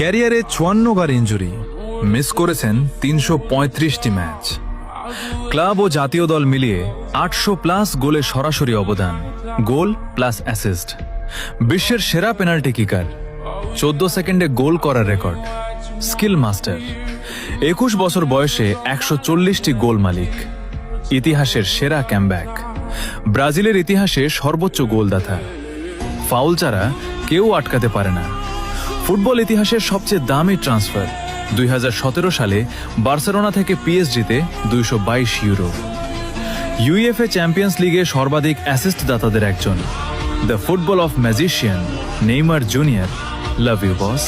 ক্যারিয়ারে 54 injury, miss করেছেন 335টি match. Club ও জাতীয় দল মিলিয়ে 800+ গোলে সরাসরি অবদান, গোল প্লাস অ্যাসিস্ট। বিশ্বের সেরা পেনাল্টি কিকার, 14 সেকেন্ডে গোল করার রেকর্ড, স্কিল মাস্টার। 21 বছর বয়সে 140টি গোল মালিক, ইতিহাসের সেরা ক্যামব্যাক, ব্রাজিলের ইতিহাসে সর্বোচ্চ গোলদাতা। ফাউল ছাড়া কেউ আটকাতে পারে না। ফুটবল ইতিহাসের সবচেয়ে দামি ট্রান্সফার, 2017 সালে বার্সেলোনা থেকে পিএসজিতে 222 ইউরো। ইউএফএ চ্যাম্পিয়ন্স লিগে সর্বাধিক অ্যাসিস্ট দাতাদের একজন, the football of magician Neymar junior. Love you boss.